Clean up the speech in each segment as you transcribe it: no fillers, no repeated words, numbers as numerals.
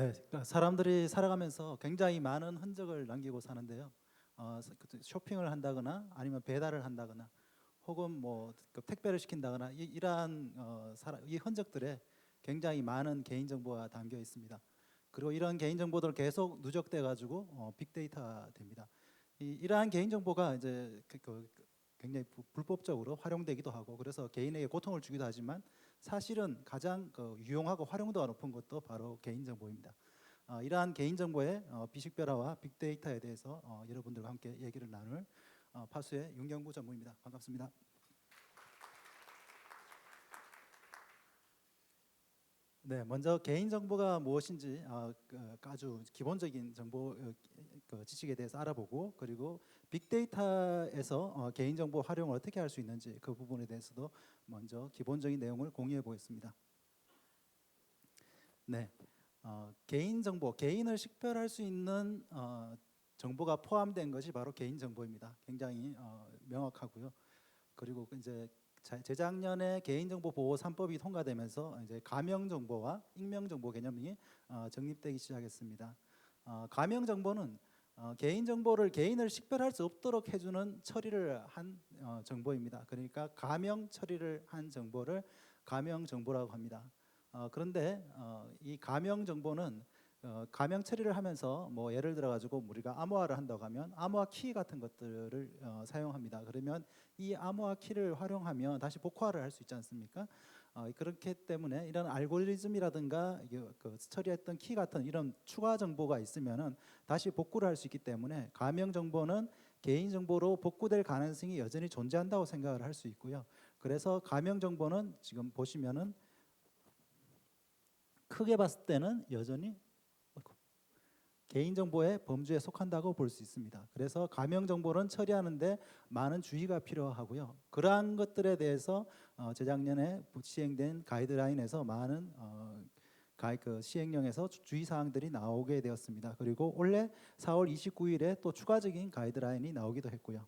네, 그러니까 사람들이 살아가면서 굉장히 많은 흔적을 남기고 사는데요. 쇼핑을 한다거나 아니면 배달을 한다거나 혹은 뭐그 택배를 시킨다거나 이러한 이 흔적들에 굉장히 많은 개인 정보가 담겨 있습니다. 그리고 이런 개인 정보들 계속 누적돼 가지고 빅데이터가 됩니다. 이러한 개인 정보가 이제 굉장히 불법적으로 활용되기도 하고, 그래서 개인에게 고통을 주기도 하지만 사실은 가장 유용하고 활용도가 높은 것도 바로 개인 정보입니다. 이러한 개인 정보의 비식별화와 빅데이터에 대해서 여러분들과 함께 얘기를 나눌 파수의 윤경구 전무입니다. 반갑습니다. 네, 먼저 개인 정보가 무엇인지 아주 기본적인 정보 지식에 대해서 알아보고, 그리고 빅데이터에서 개인 정보 활용을 어떻게 할 수 있는지 그 부분에 대해서도 먼저 기본적인 내용을 공유해 보겠습니다. 네, 개인 정보, 개인을 식별할 수 있는 정보가 포함된 것이 바로 개인 정보입니다. 굉장히 명확하고요. 그리고 이제 재작년에 개인정보 보호 3법이 통과되면서 이제 가명 정보와 익명 정보 개념이 정립되기 시작했습니다. 가명 정보는 개인 정보를 개인을 식별할 수 없도록 해주는 처리를 한 정보입니다. 그러니까 가명 처리를 한 정보를 가명 정보라고 합니다. 그런데 이 가명 정보는 가명 처리를 하면서 뭐 예를 들어 가지고 우리가 암호화를 한다고 하면 암호화 키 같은 것들을 사용합니다. 그러면 이 암호화 키를 활용하면 다시 복화를 할 수 있지 않습니까? 그렇기 때문에 이런 알고리즘이라든가 처리했던 키 같은 이런 추가 정보가 있으면은 다시 복구를 할 수 있기 때문에 가명 정보는 개인 정보로 복구될 가능성이 여전히 존재한다고 생각을 할 수 있고요. 그래서 가명 정보는 지금 보시면은 크게 봤을 때는 여전히 개인정보의 범주에 속한다고 볼 수 있습니다. 그래서 가명정보는 처리하는데 많은 주의가 필요하고요. 그러한 것들에 대해서 재작년에 시행된 가이드라인에서 많은 시행령에서 주의사항들이 나오게 되었습니다. 그리고 올해 4월 29일에 또 추가적인 가이드라인이 나오기도 했고요.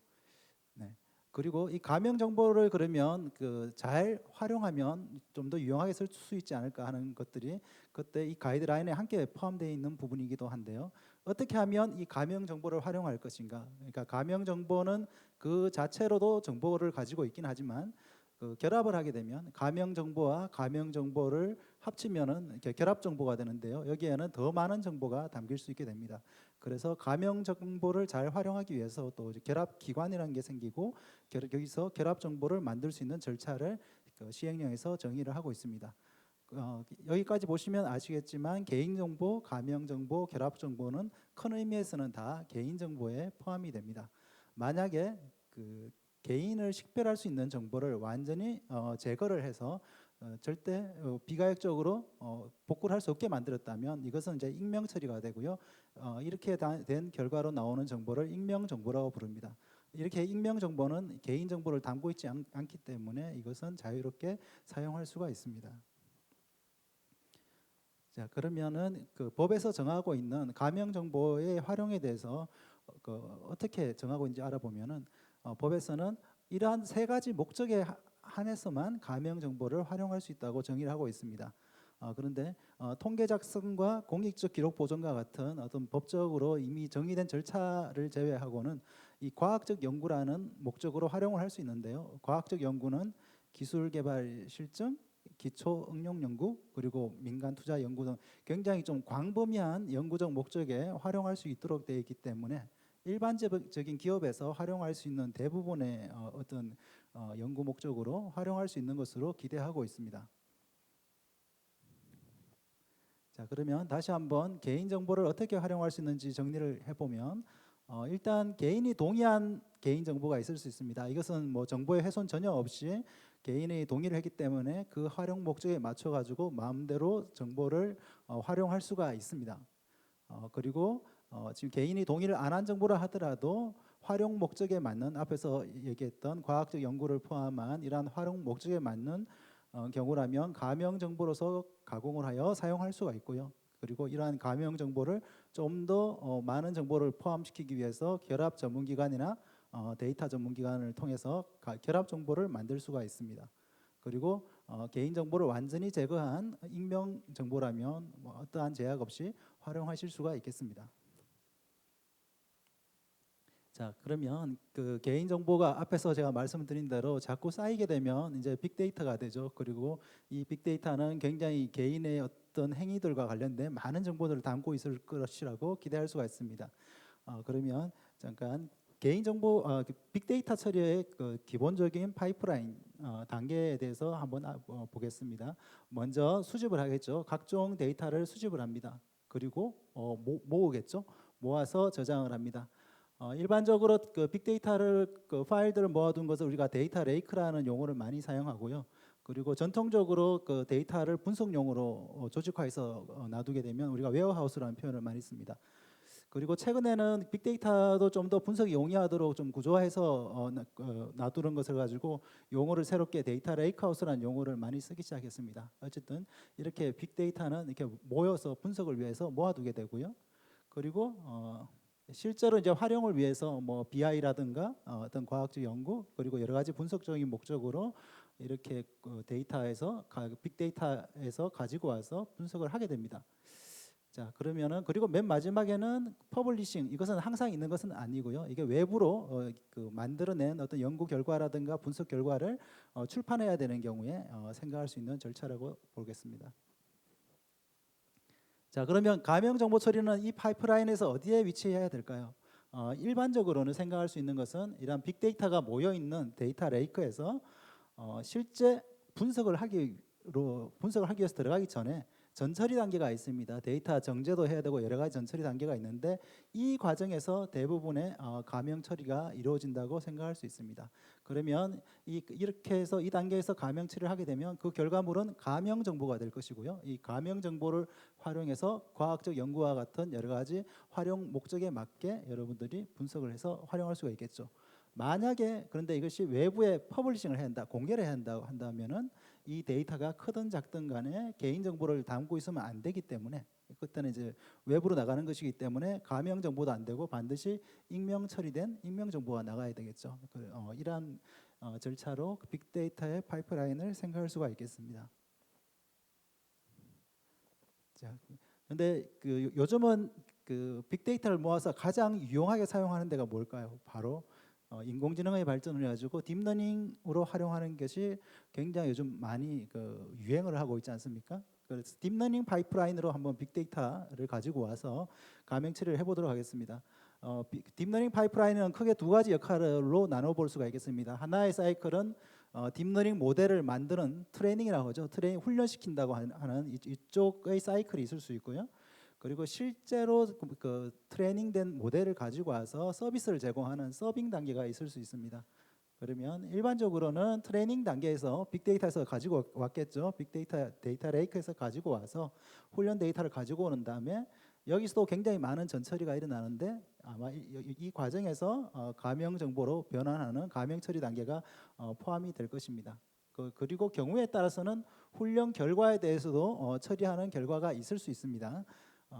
네. 그리고 이 가명 정보를 그러면 잘 활용하면 좀 더 유용하게 쓸 수 있지 않을까 하는 것들이 그때 이 가이드라인에 함께 포함되어 있는 부분이기도 한데요. 어떻게 하면 이 가명 정보를 활용할 것인가? 그러니까 가명 정보는 그 자체로도 정보를 가지고 있긴 하지만 결합을 하게 되면 가명 정보와 가명 정보를 합치면은 이렇게 결합 정보가 되는데요. 여기에는 더 많은 정보가 담길 수 있게 됩니다. 그래서 가명 정보를 잘 활용하기 위해서 또 결합 기관이라는 게 생기고, 여기서 결합 정보를 만들 수 있는 절차를 시행령에서 정의를 하고 있습니다. 여기까지 보시면 아시겠지만 개인정보, 가명정보, 결합정보는 큰 의미에서는 다 개인정보에 포함이 됩니다. 만약에 개인을 식별할 수 있는 정보를 완전히 제거를 해서 절대 비가역적으로 복구를 할 수 없게 만들었다면 이것은 이제 익명 처리가 되고요. 이렇게 된 결과로 나오는 정보를 익명 정보라고 부릅니다. 이렇게 익명 정보는 개인 정보를 담고 있지 않기 때문에 이것은 자유롭게 사용할 수가 있습니다. 자, 그러면은 법에서 정하고 있는 가명 정보의 활용에 대해서 어떻게 정하고 있는지 알아보면은 법에서는 이러한 세 가지 목적에 한해서만 가명 정보를 활용할 수 있다고 정의를 하고 있습니다. 그런데 통계 작성과 공익적 기록 보존과 같은 어떤 법적으로 이미 정의된 절차를 제외하고는 이 과학적 연구라는 목적으로 활용을 할 수 있는데요. 과학적 연구는 기술 개발 실증, 기초 응용 연구, 그리고 민간 투자 연구 등 굉장히 좀 광범위한 연구적 목적에 활용할 수 있도록 되어 있기 때문에 일반적인 기업에서 활용할 수 있는 대부분의 어떤 연구 목적으로 활용할 수 있는 것으로 기대하고 있습니다. 자, 그러면 다시 한번 개인 정보를 어떻게 활용할 수 있는지 정리를 해보면 일단 개인이 동의한 개인 정보가 있을 수 있습니다. 이것은 뭐 정보의 훼손 전혀 없이 개인이 동의를 했기 때문에 그 활용 목적에 맞춰 가지고 마음대로 정보를 활용할 수가 있습니다. 그리고 지금 개인이 동의를 안 한 정보라 하더라도 활용 목적에 맞는, 앞에서 얘기했던 과학적 연구를 포함한 이러한 활용 목적에 맞는 경우라면 가명 정보로서 가공을 하여 사용할 수가 있고요. 그리고 이러한 가명 정보를 좀 더 많은 정보를 포함시키기 위해서 결합 전문기관이나 데이터 전문기관을 통해서 결합 정보를 만들 수가 있습니다. 그리고 개인 정보를 완전히 제거한 익명 정보라면 뭐 어떠한 제약 없이 활용하실 수가 있겠습니다. 자, 그러면 그 개인 정보가 앞에서 제가 말씀드린 대로 자꾸 쌓이게 되면 이제 빅데이터가 되죠. 그리고 이 빅데이터는 굉장히 개인의 어떤 행위들과 관련된 많은 정보들을 담고 있을 것이라고 기대할 수가 있습니다. 그러면 잠깐 개인 정보 빅데이터 처리의 그 기본적인 파이프라인 단계에 대해서 한번 보겠습니다. 먼저 수집을 하겠죠. 각종 데이터를 수집을 합니다. 그리고 모으겠죠. 모아서 저장을 합니다. 일반적으로 그 빅데이터를 그 파일들을 모아둔 것을 우리가 데이터 레이크라는 용어를 많이 사용하고요. 그리고 전통적으로 그 데이터를 분석용으로 조직화해서 놔두게 되면 우리가 웨어하우스라는 표현을 많이 씁니다. 그리고 최근에는 빅데이터도 좀 더 분석이 용이하도록 좀 구조화해서 놔두는 것을 가지고 용어를 새롭게 데이터 레이크하우스라는 용어를 많이 쓰기 시작했습니다. 어쨌든 이렇게 빅데이터는 이렇게 모여서 분석을 위해서 모아두게 되고요. 그리고 실제로 이제 활용을 위해서 뭐 BI라든가 어떤 과학적 연구 그리고 여러 가지 분석적인 목적으로 이렇게 그 데이터에서 빅데이터에서 가지고 와서 분석을 하게 됩니다. 자, 그러면은 그리고 맨 마지막에는 퍼블리싱, 이것은 항상 있는 것은 아니고요. 이게 외부로 그 만들어낸 어떤 연구 결과라든가 분석 결과를 출판해야 되는 경우에 생각할 수 있는 절차라고 보겠습니다. 자, 그러면 가명 정보 처리는 이 파이프라인에서 어디에 위치해야 될까요? 일반적으로는 생각할 수 있는 것은 이런 빅데이터가 모여 있는 데이터 레이크에서 실제 분석을 하기 위해서 들어가기 전에 전처리 단계가 있습니다. 데이터 정제도 해야 되고 여러 가지 전처리 단계가 있는데 이 과정에서 대부분의 가명 처리가 이루어진다고 생각할 수 있습니다. 그러면 이렇게 해서 이 단계에서 가명 처리를 하게 되면 그 결과물은 가명 정보가 될 것이고요. 이 가명 정보를 활용해서 과학적 연구와 같은 여러 가지 활용 목적에 맞게 여러분들이 분석을 해서 활용할 수가 있겠죠. 만약에 그런데 이것이 외부에 퍼블리싱을 해야 한다, 공개를 해야 한다고 한다면은 이 데이터가 크든 작든 간에 개인 정보를 담고 있으면 안 되기 때문에 그때는 이제 외부로 나가는 것이기 때문에 가명 정보도 안 되고 반드시 익명 처리된 익명 정보가 나가야 되겠죠. 이러한 절차로 빅데이터의 파이프라인을 생각할 수가 있겠습니다. 자, 근데 그 요즘은 그 빅데이터를 모아서 가장 유용하게 사용하는 데가 뭘까요? 바로 인공지능의 발전을 해가지고 딥러닝으로 활용하는 것이 굉장히 요즘 많이 그 유행을 하고 있지 않습니까? 그래서 딥러닝 파이프라인으로 한번 빅데이터를 가지고 와서 가명 처리를 해보도록 하겠습니다. 딥러닝 파이프라인은 크게 두 가지 역할로 나눠볼 수가 있겠습니다. 하나의 사이클은 딥러닝 모델을 만드는 트레이닝이라고 하죠. 트레이닝 훈련시킨다고 하는 이쪽의 사이클이 있을 수 있고요. 그리고 실제로 그 트레이닝된 모델을 가지고 와서 서비스를 제공하는 서빙 단계가 있을 수 있습니다. 그러면 일반적으로는 트레이닝 단계에서 빅데이터에서 가지고 왔겠죠. 빅데이터 데이터 레이크에서 가지고 와서 훈련 데이터를 가지고 오는 다음에 여기서도 굉장히 많은 전처리가 일어나는데 아마 이 과정에서 가명 정보로 변환하는 가명 처리 단계가 포함이 될 것입니다. 그리고 경우에 따라서는 훈련 결과에 대해서도 처리하는 결과가 있을 수 있습니다.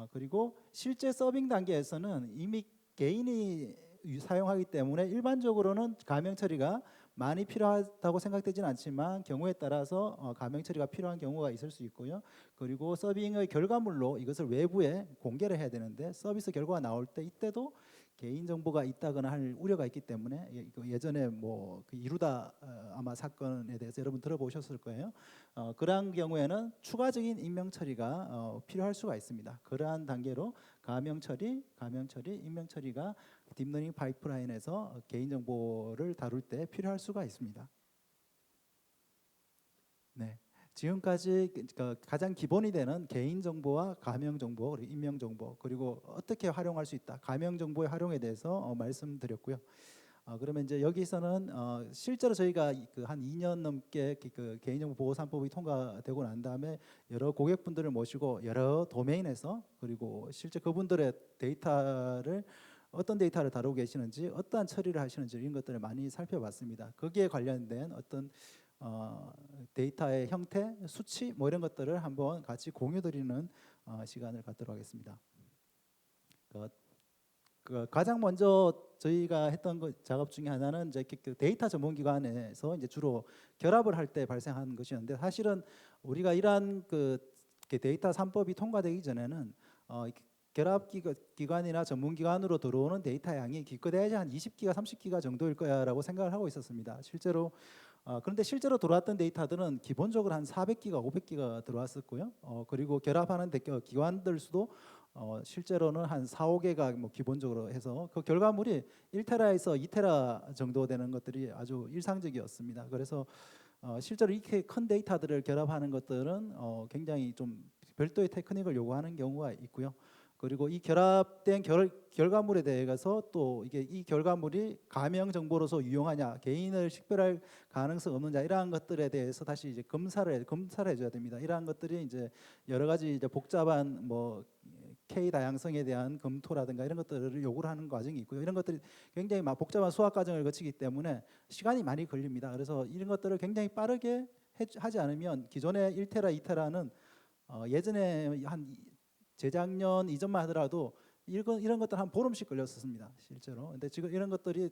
그리고 실제 서빙 단계에서는 이미 개인이 사용하기 때문에 일반적으로는 가명 처리가 많이 필요하다고 생각되지는 않지만 경우에 따라서 가명 처리가 필요한 경우가 있을 수 있고요. 그리고 서빙의 결과물로 이것을 외부에 공개를 해야 되는데 서비스 결과가 나올 때 이때도 개인 정보가 있다거나 할 우려가 있기 때문에 예전에 뭐그 이루다 아마 사건에 대해서 여러분 들어보셨을 거예요. 그러한 경우에는 추가적인 익명 처리가 필요할 수가 있습니다. 그러한 단계로 가명 처리, 익명 처리가 딥러닝 파이프라인에서 개인 정보를 다룰 때 필요할 수가 있습니다. 네. 지금까지 가장 기본이 되는 개인 정보와 가명 정보, 그리고 익명 정보, 그리고 어떻게 활용할 수 있다, 가명 정보의 활용에 대해서 말씀드렸고요. 그러면 이제 여기서는 실제로 저희가 그 한 2년 넘게 그 개인정보 보호 3법이 통과되고 난 다음에 여러 고객분들을 모시고 여러 도메인에서 그리고 실제 그분들의 데이터를 어떤 데이터를 다루고 계시는지 어떠한 처리를 하시는지 이런 것들을 많이 살펴봤습니다. 거기에 관련된 어떤 데이터의 형태, 수치 뭐 이런 것들을 한번 같이 공유드리는 시간을 갖도록 하겠습니다. 그 가장 먼저 저희가 했던 작업 중에 하나는 이제 그 데이터 전문기관에서 이제 주로 결합을 할 때 발생하는 것이었는데, 사실은 우리가 이러한 그 데이터 3법이 통과되기 전에는 결합 기관이나 전문기관으로 들어오는 데이터 양이 기껏해야 한 20기가 30기가 정도일 거야라고 생각을 하고 있었습니다. 실제로 그런데 실제로 들어왔던 데이터들은 기본적으로 한 400기가 500기가 들어왔었고요. 그리고 결합하는 기관들 수도 실제로는 한 4, 5개가 뭐 기본적으로 해서 그 결과물이 1테라에서 2테라 정도 되는 것들이 아주 일상적이었습니다. 그래서 실제로 이렇게 큰 데이터들을 결합하는 것들은 굉장히 좀 별도의 테크닉을 요구하는 경우가 있고요. 그리고 이 결합된 결과물에 대해서 또 이게 이 결과물이 가명 정보로서 유용하냐, 개인을 식별할 가능성 없느냐, 이러한 것들에 대해서 다시 이제 검사를 해줘야 됩니다. 이러한 것들이 이제 여러 가지 이제 복잡한 뭐 K 다양성에 대한 검토라든가 이런 것들을 요구를 하는 과정이 있고요. 이런 것들이 굉장히 막 복잡한 수학 과정을 거치기 때문에 시간이 많이 걸립니다. 그래서 이런 것들을 굉장히 빠르게 하지 않으면 기존의 1테라, 2테라는 예전에 한 재작년 이전만 하더라도 이런 것들 한 보름씩 걸렸었습니다, 실제로. 근데 지금 이런 것들이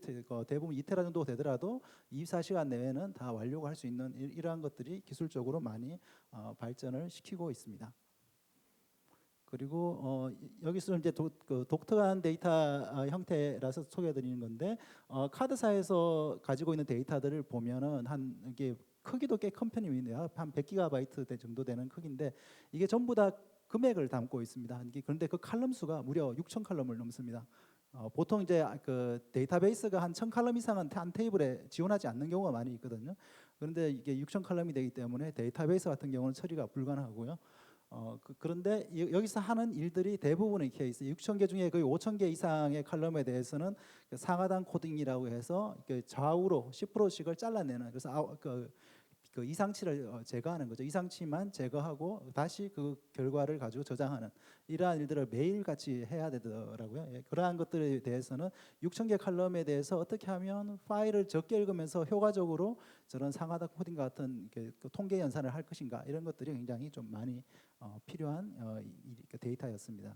대부분 2테라 정도 되더라도 24시간 내에는 다 완료가 할 수 있는 이러한 것들이 기술적으로 많이 발전을 시키고 있습니다. 그리고 여기서 이제 독특한 데이터 형태라서 소개해드리는 건데, 카드사에서 가지고 있는 데이터들을 보면은 한 이게 크기도 꽤 큰 편입니다. 한 100기가바이트 정도 되는 크기인데 이게 전부 다 금액을 담고 있습니다. 그런데 그 칼럼 수가 무려 6천 칼럼을 넘습니다. 보통 이제 그 데이터베이스가 한 1000칼럼 이상은 한 테이블에 지원하지 않는 경우가 많이 있거든요. 그런데 이게 6천 칼럼이 되기 때문에 데이터베이스 같은 경우는 처리가 불가능하고요. 그런데 여기서 하는 일들이 대부분의 케이스 6,000개 중에 거의 5,000개 이상의 칼럼에 대해서는 그 상하단 코딩이라고 해서 좌우로 10%씩을 잘라내는, 그래서 그 이상치를 제거하는 거죠. 이상치만 제거하고 다시 그 결과를 가지고 저장하는 이러한 일들을 매일같이 해야 되더라고요. 그러한 것들에 대해서는 6,000개 칼럼에 대해서 어떻게 하면 파일을 적게 읽으면서 효과적으로 저런 상하단 코딩 같은 그 통계 연산을 할 것인가, 이런 것들이 굉장히 좀 많이 필요한 데이터였습니다.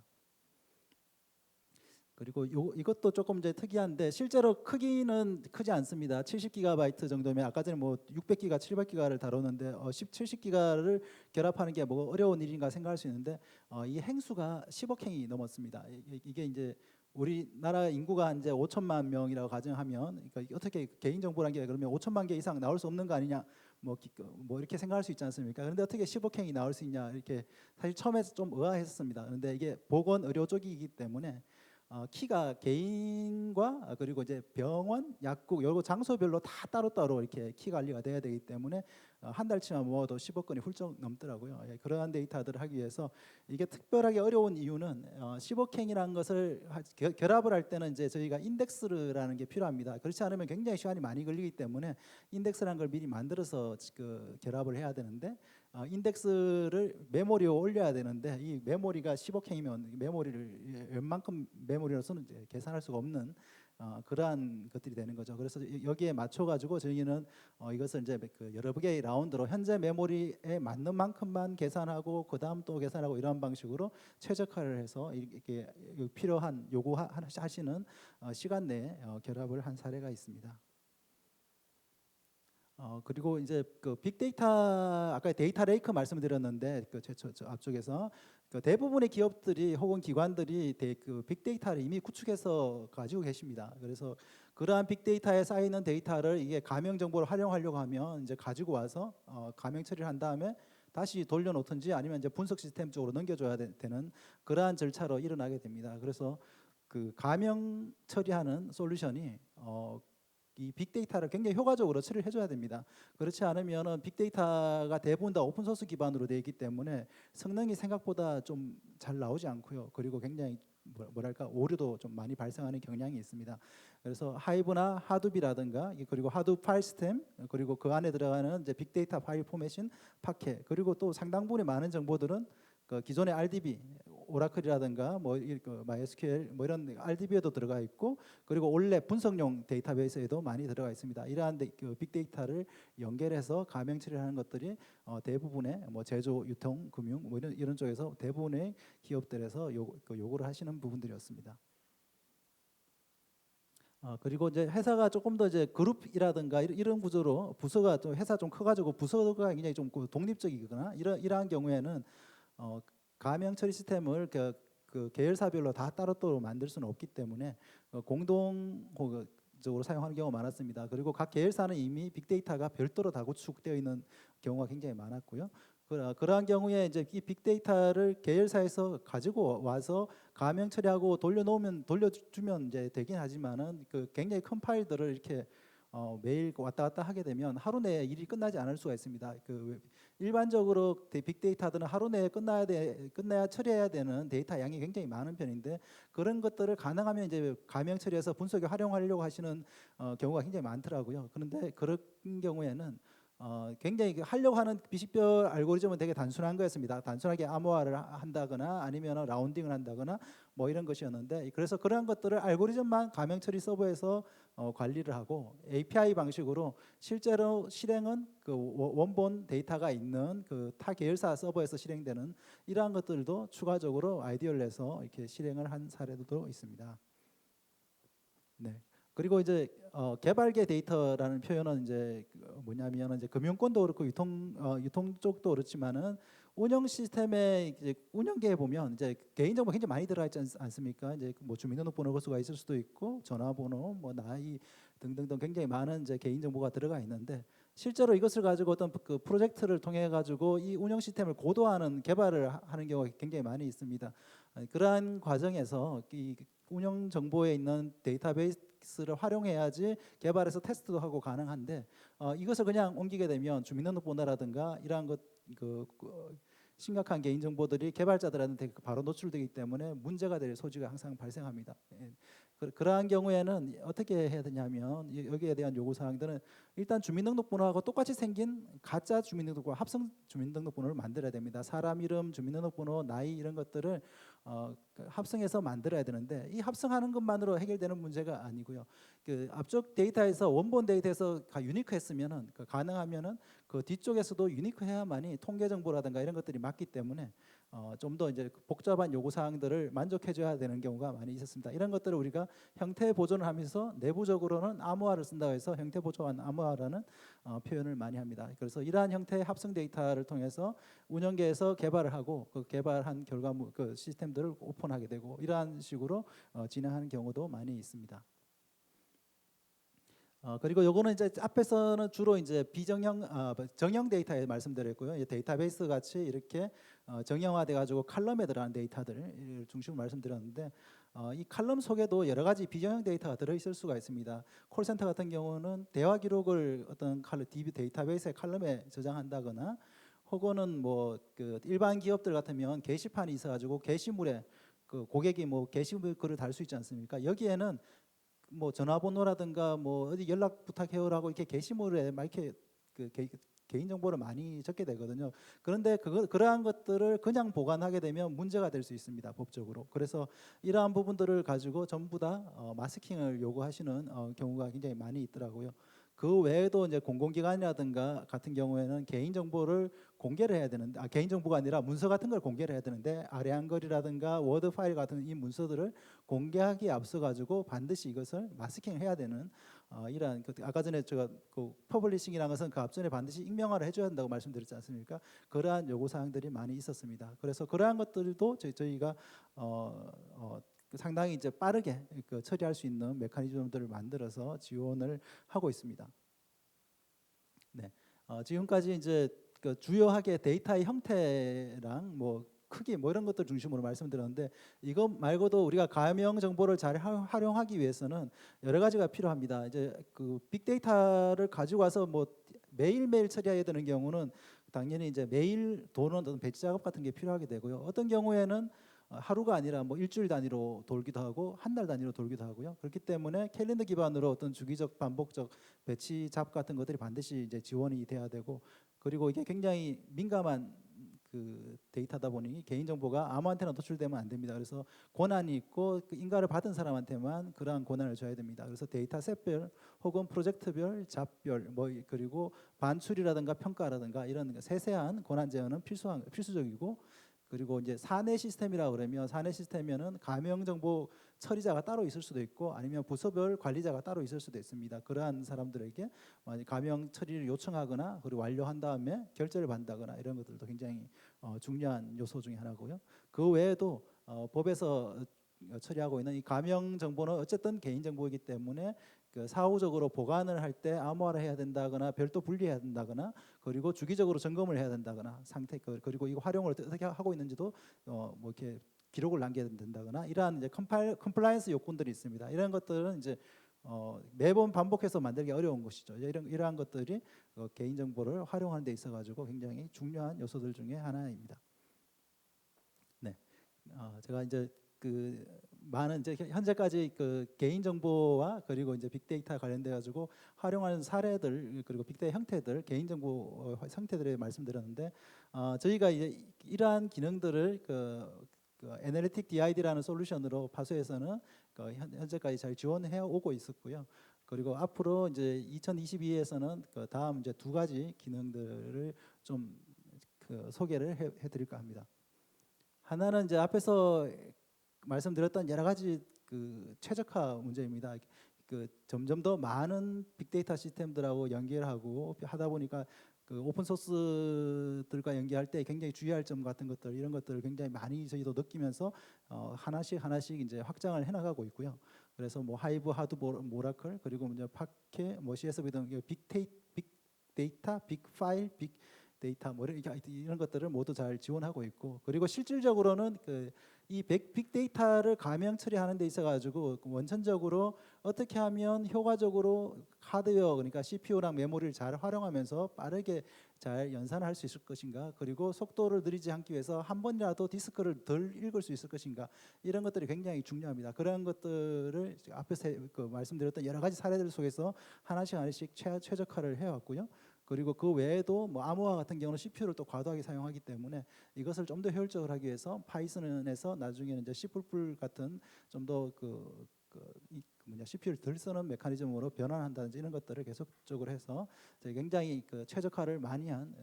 그리고 이것도 조금 이제 특이한데 실제로 크기는 크지 않습니다. 70기가바이트 정도면 아까 전에 뭐 600기가, 700기가를 다뤘는데 70기가를 결합하는 게 뭐 어려운 일인가 생각할 수 있는데 이 행수가 10억 행이 넘었습니다. 이게 이제 우리나라 인구가 이제 5천만 명이라고 가정하면, 그러니까 어떻게 개인 정보란 게 그러면 5천만 개 이상 나올 수 없는 거 아니냐, 뭐 이렇게 생각할 수 있지 않습니까? 그런데 어떻게 10억 행이 나올 수 있냐, 이렇게 사실 처음에 좀 의아했었습니다. 그런데 이게 보건 의료 쪽이기 때문에 키가 개인과 그리고 이제 병원, 약국, 여러 장소별로 다 따로따로 이렇게 키 관리가 돼야 되기 때문에 한 달치만 모아도 10억 건이 훌쩍 넘더라고요. 그러한 데이터들을 하기 위해서 이게 특별하게 어려운 이유는 10억 행이라는 것을 결합을 할 때는 이제 저희가 인덱스라는 게 필요합니다. 그렇지 않으면 굉장히 시간이 많이 걸리기 때문에 인덱스라는 걸 미리 만들어서 그 결합을 해야 되는데, 인덱스를 메모리에 올려야 되는데 이 메모리가 10억 행이면 메모리를 웬만큼 메모리로서는 이제 계산할 수가 없는 그러한 것들이 되는 거죠. 그래서 여기에 맞춰 가지고 저희는 이것을 이제 그 여러 개의 라운드로 현재 메모리에 맞는 만큼만 계산하고 그 다음 또 계산하고 이런 방식으로 최적화를 해서 이렇게 필요한 요구하시는 시간 내에 결합을 한 사례가 있습니다. 그리고 이제 그 빅데이터, 아까 데이터 레이크 말씀드렸는데 저 앞쪽에서 그 대부분의 기업들이 혹은 기관들이 그 빅데이터를 이미 구축해서 가지고 계십니다. 그래서 그러한 빅데이터에 쌓이는 데이터를 이게 가명 정보를 활용하려고 하면 이제 가지고 와서 가명 처리를 한 다음에 다시 돌려놓든지 아니면 이제 분석 시스템 쪽으로 넘겨줘야 되는 그러한 절차로 일어나게 됩니다. 그래서 그 가명 처리하는 솔루션이 이 빅데이터를 굉장히 효과적으로 처리를 해줘야 됩니다. 그렇지 않으면 빅데이터가 대부분 다 오픈소스 기반으로 되어 있기 때문에 성능이 생각보다 좀 잘 나오지 않고요. 그리고 굉장히 뭐랄까 오류도 좀 많이 발생하는 경향이 있습니다. 그래서 하이브나 하둡이라든가 그리고 하둡 파일 시스템, 그리고 그 안에 들어가는 이제 빅데이터 파일 포맷인 파켓, 그리고 또 상당 부분의 많은 정보들은 그 기존의 RDB, 오라클이라든가 뭐 MySQL 뭐 이런 RDB에도 들어가 있고, 그리고 원래 분석용 데이터베이스에도 많이 들어가 있습니다. 이러한 그 빅데이터를 연결해서 가명 처리하는 것들이 대부분의 뭐 제조, 유통, 금융 뭐 이런 쪽에서 대부분의 기업들에서 요구를 하시는 부분들이었습니다. 그리고 이제 회사가 조금 더 이제 그룹이라든가 이런 구조로 부서가 좀 회사 좀 커가지고 부서가 굉장히 좀 독립적이거나 이러한 경우에는 어, 가명 처리 시스템을 그 계열사별로 다 따로따로 만들 수는 없기 때문에 공동적으로 사용하는 경우가 많았습니다. 그리고 각 계열사는 이미 빅데이터가 별도로 다 구축되어 있는 경우가 굉장히 많았고요. 그러한 경우에 이제 이 빅데이터를 계열사에서 가지고 와서 가명 처리하고 돌려주면 이제 되긴 하지만은 그 굉장히 큰 파일들을 이렇게 매일 왔다 갔다 하게 되면 하루 내에 일이 끝나지 않을 수가 있습니다. 그 일반적으로 빅데이터들은 하루 내에 끝나야 처리해야 되는 데이터 양이 굉장히 많은 편인데 그런 것들을 가능하면 이제 가명 처리해서 분석에 활용하려고 하시는 경우가 굉장히 많더라고요. 그런데 그런 경우에는 굉장히 하려고 하는 비식별 알고리즘은 되게 단순한 거였습니다. 단순하게 암호화를 한다거나 아니면 라운딩을 한다거나 뭐 이런 것이었는데 그래서 그러한 것들을 알고리즘만 가명 처리 서버에서 관리를 하고 API 방식으로 실제로 실행은 그 원본 데이터가 있는 그 타 계열사 서버에서 실행되는 이러한 것들도 추가적으로 아이디어를 내서 이렇게 실행을 한 사례도 있습니다. 네. 그리고 이제 개발계 데이터라는 표현은 이제 뭐냐면 이제 금융권도 그렇고 유통 쪽도 그렇지만은 운영 시스템의 이제 운영계에 보면 이제 개인정보 굉장히 많이 들어가 있지 않습니까? 이제 뭐 주민등록번호 거수가 있을 수도 있고 전화번호, 뭐 나이 등등등 굉장히 많은 이제 개인정보가 들어가 있는데 실제로 이것을 가지고 어떤 그 프로젝트를 통해 가지고 이 운영 시스템을 고도화하는 개발을 하는 경우가 굉장히 많이 있습니다. 그러한 과정에서 이 운영 정보에 있는 데이터베이스를 활용해야지 개발해서 테스트도 하고 가능한데 이것을 그냥 옮기게 되면 주민등록번호라든가 이러한 그 심각한 개인 정보들이 개발자들한테 바로 노출되기 때문에 문제가 될 소지가 항상 발생합니다. 예. 그러한 경우에는 어떻게 해야 되냐면 여기에 대한 요구 사항들은 일단 주민등록번호하고 똑같이 생긴 가짜 주민등록번호, 합성 주민등록번호를 만들어야 됩니다. 사람 이름, 주민등록번호, 나이 이런 것들을 합성해서 만들어야 되는데 이 합성하는 것만으로 해결되는 문제가 아니고요. 그 앞쪽 데이터에서 원본 데이터에서 유니크했으면은 가능하면은 그 뒤쪽에서도 유니크해야만이 통계 정보라든가 이런 것들이 맞기 때문에 좀 더 이제 복잡한 요구 사항들을 만족해줘야 되는 경우가 많이 있었습니다. 이런 것들을 우리가 형태 보존을 하면서 내부적으로는 암호화를 쓴다고 해서 형태 보존 암호화라는 표현을 많이 합니다. 그래서 이러한 형태의 합성 데이터를 통해서 운영계에서 개발을 하고 그 개발한 결과물 그 시스템들을 오픈하게 되고 이러한 식으로 진행하는 경우도 많이 있습니다. 그리고 요거는 이제 앞에서는 주로 이제 정형 데이터에 말씀드렸고요. 데이터베이스 같이 이렇게 정형화돼 가지고 칼럼에 들어가는 데이터들을 중심으로 말씀드렸는데 이 칼럼 속에도 여러 가지 비정형 데이터가 들어 있을 수가 있습니다. 콜센터 같은 경우는 대화 기록을 어떤 DB 데이터베이스의 칼럼에 저장한다거나 혹은 뭐 그 일반 기업들 같으면 게시판이 있어 가지고 게시물에 그 고객이 뭐 게시글을 달 수 있지 않습니까? 여기에는 뭐 전화번호라든가 뭐 어디 연락 부탁해요라고 이렇게 게시물에 막 이렇게 그 개인 정보를 많이 적게 되거든요. 그런데 그러한 것들을 그냥 보관하게 되면 문제가 될 수 있습니다, 법적으로. 그래서 이러한 부분들을 가지고 전부 다 마스킹을 요구하시는 경우가 굉장히 많이 있더라고요. 그 외에도 이제 공공기관이라든가 같은 경우에는 개인 정보를 공개를 해야 되는데 개인 정보가 아니라 문서 같은 걸 공개를 해야 되는데 아래한글이라든가 워드 파일 같은 이 문서들을 공개하기에 앞서 가지고 반드시 이것을 마스킹을 해야 되는 이러한 아까 전에 제가 그 퍼블리싱이라는 것은 그 앞전에 반드시 익명화를 해줘야 한다고 말씀드렸지 않습니까? 그러한 요구 사항들이 많이 있었습니다. 그래서 그러한 것들도 저희가 상당히 이제 빠르게 처리할 수 있는 메커니즘들을 만들어서 지원을 하고 있습니다. 네, 지금까지 이제 그 주요하게 데이터의 형태랑 뭐 크기 뭐 이런 것들 중심으로 말씀드렸는데 이것 말고도 우리가 가명 정보를 잘 활용하기 위해서는 여러 가지가 필요합니다. 이제 그 빅데이터를 가지고 와서 뭐 매일매일 처리해야 되는 경우는 당연히 이제 매일 도는 어떤 배치 작업 같은 게 필요하게 되고요. 어떤 경우에는 하루가 아니라 뭐 일주일 단위로 돌기도 하고 한 달 단위로 돌기도 하고요. 그렇기 때문에 캘린더 기반으로 어떤 주기적 반복적 배치 잡 같은 것들이 반드시 이제 지원이 돼야 되고 그리고 이게 굉장히 민감한 그 데이터다 보니 개인정보가 아무한테나 노출되면 안 됩니다. 그래서 권한이 있고 그 인가를 받은 사람한테만 그러한 권한을 줘야 됩니다. 그래서 데이터 셋별 혹은 프로젝트별, 잡별 뭐 그리고 반출이라든가 평가라든가 이런 세세한 권한 제어는 필수적이고 그리고 이제 사내 시스템이라고 그러면 사내 시스템에는 가명 정보 처리자가 따로 있을 수도 있고 아니면 부서별 관리자가 따로 있을 수도 있습니다. 그러한 사람들에게 만약 가명 처리를 요청하거나 그리고 완료한 다음에 결제를 받는다거나 이런 것들도 굉장히 중요한 요소 중에 하나고요. 그 외에도 법에서 처리하고 있는 이 가명 정보는 어쨌든 개인 정보이기 때문에 그 사후적으로 보관을 할 때 암호화를 해야 된다거나 별도 분리해야 된다거나 그리고 주기적으로 점검을 해야 된다거나 상태 그리고 이거 활용을 어떻게 하고 있는지도 뭐 이렇게 기록을 남겨야 된다거나 이러한 이제 컴플라이언스 요건들이 있습니다. 이런 것들은 이제 매번 반복해서 만들기 어려운 것이죠. 이러한 것들이 개인 정보를 활용하는 데 있어 가지고 굉장히 중요한 요소들 중에 하나입니다. 네, 제가 이제 그 많은 이제 현재까지 그 개인 정보와 그리고 이제 빅데이터 관련돼 가지고 활용하는 사례들 그리고 빅데이터 형태들, 개인 정보 형태들에 말씀드렸는데 저희가 이제 이러한 기능들을 그 애널리틱 DID라는 솔루션으로 파수에서는 현재까지 잘 지원해 오고 있었고요. 그리고 앞으로 이제 2022에서는 그 다음 이제 두 가지 기능들을 좀 그 소개를 해드릴까 합니다. 하나는 이제 앞에서 말씀드렸던 여러 가지 그 최적화 문제입니다. 그 점점 더 많은 빅데이터 시스템들하고 연결하고 하다 보니까 그 오픈 소스들과 연계할 때 굉장히 주의할 점 같은 것들 이런 것들을 굉장히 많이 저희도 느끼면서 하나씩 이제 확장을 해나가고 있고요. 그래서 뭐 하이브, 하드, 모라클 그리고 이제 파케, 뭐 CSV 등 빅데이터, 빅파일, 빅데이터 뭐 이런 것들을 모두 잘 지원하고 있고 그리고 실질적으로는 이 빅데이터를 가명 처리하는 데 있어 가지고 원천적으로 어떻게 하면 효과적으로 하드웨어 그러니까 CPU랑 메모리를 잘 활용하면서 빠르게 잘 연산할 수 있을 것인가 그리고 속도를 느리지 않기 위해서 한 번이라도 디스크를 덜 읽을 수 있을 것인가 이런 것들이 굉장히 중요합니다. 그런 것들을 앞에서 말씀드렸던 여러 가지 사례들 속에서 하나씩 최적화를 해왔고요. 그리고 그 외에도 뭐 암호화 같은 경우는 CPU를 또 과도하게 사용하기 때문에 이것을 좀 더 효율적으로 하기 위해서 파이썬에서 나중에는 이제 C++ 같은 좀 더 CPU를 덜 쓰는 메커니즘으로 변환한다든지 이런 것들을 계속적으로 해서 굉장히 그 최적화를 많이 한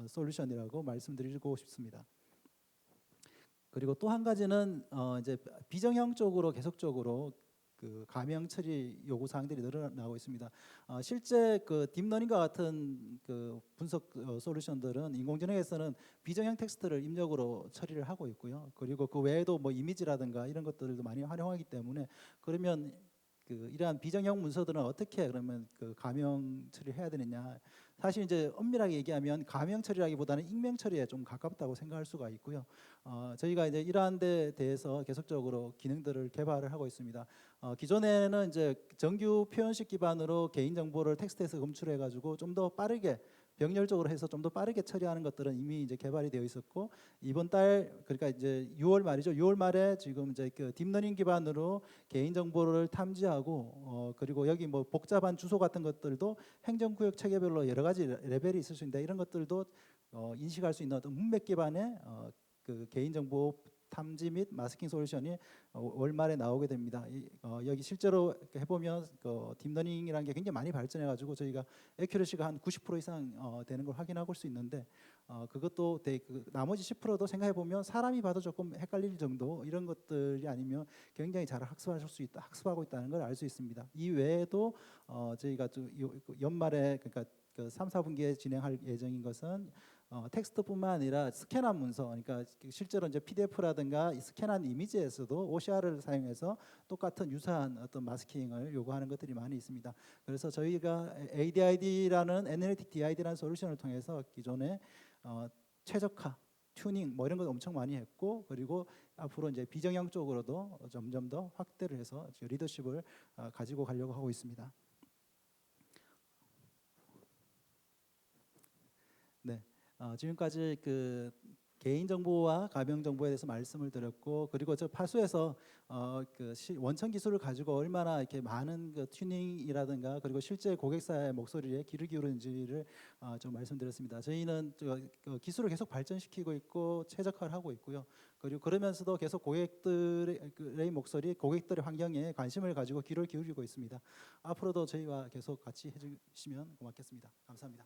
솔루션이라고 말씀드리고 싶습니다. 그리고 또 한 가지는 이제 비정형 쪽으로 계속적으로 그 가명 처리 요구 사항들이 늘어나고 있습니다. 실제 그 딥러닝과 같은 그 분석 솔루션들은 인공지능에서는 비정형 텍스트를 입력으로 처리를 하고 있고요. 그리고 그 외에도 뭐 이미지라든가 이런 것들도 많이 활용하기 때문에 그러면 그 이러한 비정형 문서들은 어떻게 그러면 그 가명 처리해야 되느냐? 사실 이제 엄밀하게 얘기하면 가명 처리라기보다는 익명 처리에 좀 가깝다고 생각할 수가 있고요. 저희가 이제 이러한 데 대해서 계속적으로 기능들을 개발을 하고 있습니다. 기존에는 이제 정규 표현식 기반으로 개인 정보를 텍스트에서 검출해 가지고 좀 더 빠르게 병렬적으로 해서 좀 더 빠르게 처리하는 것들은 이미 이제 개발이 되어 있었고 이번 달 그러니까 이제 6월 말이죠. 6월 말에 지금 이제 그 딥러닝 기반으로 개인 정보를 탐지하고 그리고 여기 뭐 복잡한 주소 같은 것들도 행정구역 체계별로 여러 가지 레벨이 있을 수 있는데 이런 것들도 인식할 수 있는 어떤 문맥 기반의 그 개인 정보 탐지 및 마스킹 솔루션이 월말에 나오게 됩니다. 여기 실제로 해보면 딥러닝이라는 게 굉장히 많이 발전해가지고 저희가 애큐러시가 한 90% 이상 되는 걸 확인할 수 있는데 그것도 나머지 10%도 생각해보면 사람이 봐도 조금 헷갈릴 정도 이런 것들이 아니면 굉장히 잘 학습하고 있다는 걸 알 수 있습니다. 이 외에도 저희가 연말에 그러니까 그 3, 4분기에 진행할 예정인 것은 텍스트뿐만 아니라 스캔한 문서, 그러니까 실제로 이제 PDF라든가 스캔한 이미지에서도 OCR을 사용해서 똑같은 유사한 어떤 마스킹을 요구하는 것들이 많이 있습니다. 그래서 저희가 ADID라는 애널리틱 DID라는 솔루션을 통해서 기존에 최적화, 튜닝 뭐 이런 것 엄청 많이 했고 그리고 앞으로 이제 비정형 쪽으로도 점점 더 확대를 해서 리더십을 가지고 가려고 하고 있습니다. 네. 지금까지 그 개인 정보와 가명 정보에 대해서 말씀을 드렸고 그리고 저 파수에서 원천 기술을 가지고 얼마나 이렇게 많은 그 튜닝이라든가 그리고 실제 고객사의 목소리에 귀를 기울이는지를 좀 말씀드렸습니다. 저희는 기술을 계속 발전시키고 있고 최적화를 하고 있고요. 그리고 그러면서도 계속 고객들의 목소리, 고객들의 환경에 관심을 가지고 귀를 기울이고 있습니다. 앞으로도 저희와 계속 같이 해주시면 고맙겠습니다. 감사합니다.